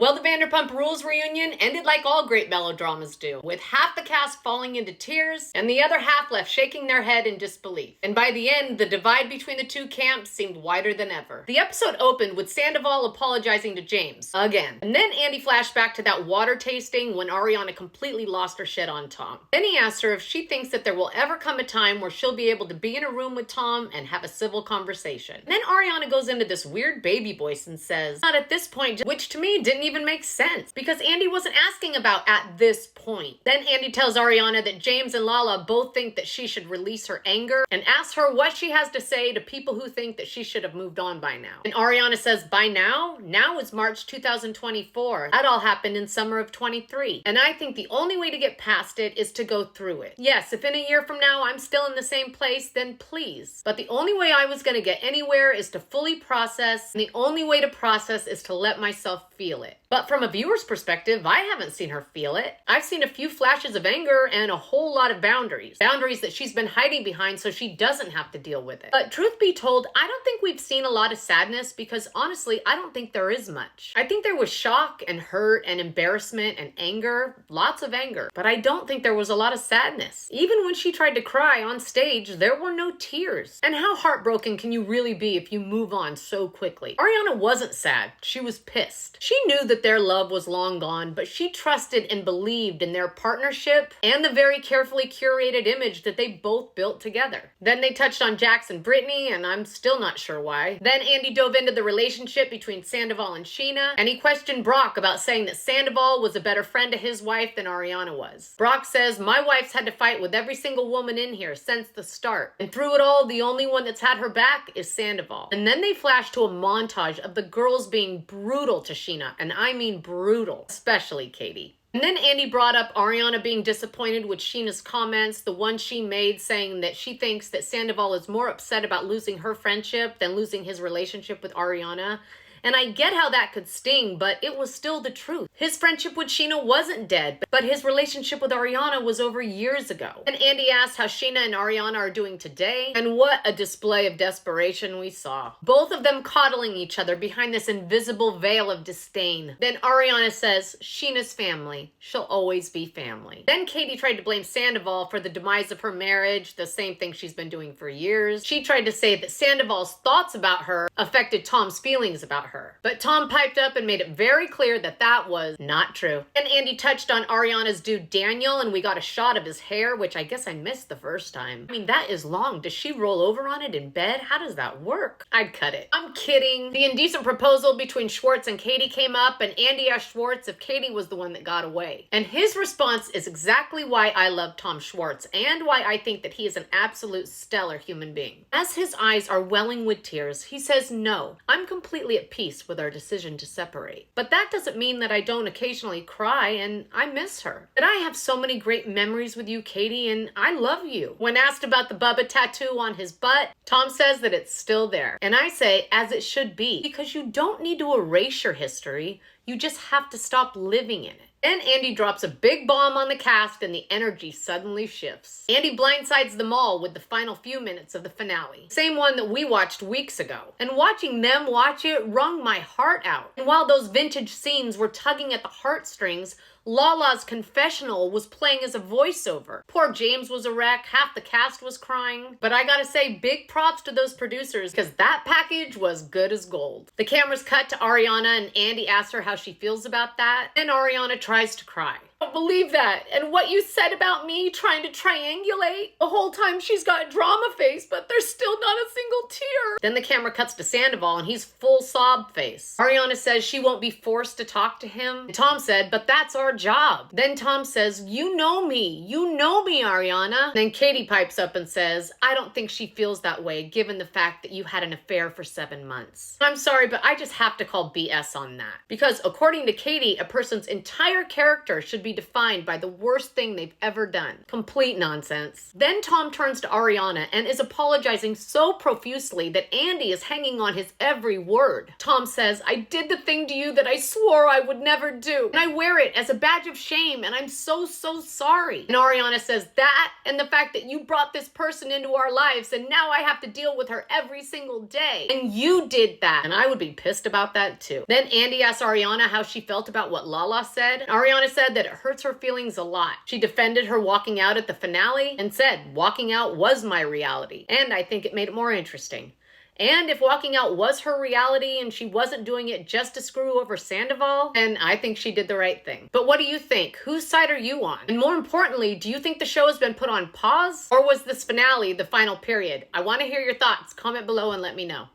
Well, the Vanderpump Rules reunion ended like all great melodramas do, with half the cast falling into tears and the other half left shaking their head in disbelief. And by the end, the divide between the two camps seemed wider than ever. The episode opened with Sandoval apologizing to James, again. And then Andy flashed back to that water tasting when Ariana completely lost her shit on Tom. Then he asked her if she thinks that there will ever come a time where she'll be able to be in a room with Tom and have a civil conversation. And then Ariana goes into this weird baby voice and says, not at this point, which to me didn't even make sense because Andy wasn't asking about at this point. Then Andy tells Ariana that James and Lala both think that she should release her anger and asks her what she has to say to people who think that she should have moved on by now. And Ariana says, by now? Now is March 2024. That all happened in summer of 23. And I think the only way to get past it is to go through it. Yes, if in a year from now I'm still in the same place, then please. But the only way I was going to get anywhere is to fully process, and the only way to process is to let myself feel it. But from a viewer's perspective, I haven't seen her feel it. I've seen a few flashes of anger and a whole lot of boundaries. Boundaries that she's been hiding behind so she doesn't have to deal with it. But truth be told, I don't think we've seen a lot of sadness because honestly, I don't think there is much. I think there was shock and hurt and embarrassment and anger, lots of anger. But I don't think there was a lot of sadness. Even when she tried to cry on stage, there were no tears. And how heartbroken can you really be if you move on so quickly? Ariana wasn't sad. She was pissed. She knew that their love was long gone, but she trusted and believed in their partnership and the very carefully curated image that they both built together. Then they touched on Jax and Brittany, and I'm still not sure why. Then Andy dove into the relationship between Sandoval and Sheena, and he questioned Brock about saying that Sandoval was a better friend to his wife than Ariana was. Brock says, my wife's had to fight with every single woman in here since the start, and through it all, the only one that's had her back is Sandoval. And then they flash to a montage of the girls being brutal to Sheena, and I mean brutal, especially Katie. And then Andy brought up Ariana being disappointed with Sheena's comments, the one she made saying that she thinks that Sandoval is more upset about losing her friendship than losing his relationship with Ariana. And I get how that could sting, but it was still the truth. His friendship with Sheena wasn't dead, but his relationship with Ariana was over years ago. And Andy asked how Sheena and Ariana are doing today, and what a display of desperation we saw. Both of them coddling each other behind this invisible veil of disdain. Then Ariana says, Sheena's family. She'll always be family. Then Katie tried to blame Sandoval for the demise of her marriage, the same thing she's been doing for years. She tried to say that Sandoval's thoughts about her affected Tom's feelings about her. But Tom piped up and made it very clear that that was not true. And Andy touched on Ariana's dude Daniel, and we got a shot of his hair, which I guess I missed the first time. I mean, that is long. Does she roll over on it in bed? How does that work? I'd cut it. I'm kidding. The indecent proposal between Schwartz and Katie came up, and Andy asked Schwartz if Katie was the one that got away. And his response is exactly why I love Tom Schwartz, and why I think that he is an absolute stellar human being. As his eyes are welling with tears, he says, no, I'm completely at peace with our decision to separate. But that doesn't mean that I don't occasionally cry, and I miss her. But I have so many great memories with you, Katie, and I love you. When asked about the Bubba tattoo on his butt, Tom says that it's still there. And I say, as it should be, because you don't need to erase your history, you just have to stop living in it. Then Andy drops a big bomb on the cast and the energy suddenly shifts. Andy blindsides them all with the final few minutes of the finale. Same one that we watched weeks ago. And watching them watch it wrung my heart out. And while those vintage scenes were tugging at the heartstrings, Lala's confessional was playing as a voiceover. Poor James was a wreck, half the cast was crying. But I gotta say, big props to those producers, because that package was good as gold. The cameras cut to Ariana, and Andy asks her how she feels about that, and Ariana tries to cry. I don't believe that. And what you said about me trying to triangulate, the whole time she's got drama face, but there's still not a single tear. Then the camera cuts to Sandoval, and he's full sob face. Ariana says she won't be forced to talk to him. And Tom said, but that's our job. Then Tom says, you know me, Ariana. Then Katie pipes up and says, I don't think she feels that way given the fact that you had an affair for 7 months. I'm sorry, but I just have to call BS on that. Because according to Katie, a person's entire entire character should be defined by the worst thing they've ever done. Complete nonsense. Then Tom turns to Ariana and is apologizing so profusely that Andy is hanging on his every word. Tom says, "I did the thing to you that I swore I would never do, and I wear it as a badge of shame, and I'm so sorry." And Ariana says, "That and the fact that you brought this person into our lives and now I have to deal with her every single day. And you did that." And I would be pissed about that too. Then Andy asks Ariana how she felt about what Lala said. And Ariana said that it hurts her feelings a lot. She defended her walking out at the finale and said, "Walking out was my reality." And I think it made it more interesting. And if walking out was her reality and she wasn't doing it just to screw over Sandoval, then I think she did the right thing. But what do you think? Whose side are you on? And more importantly, do you think the show has been put on pause? Or was this finale the final period? I want to hear your thoughts. Comment below and let me know.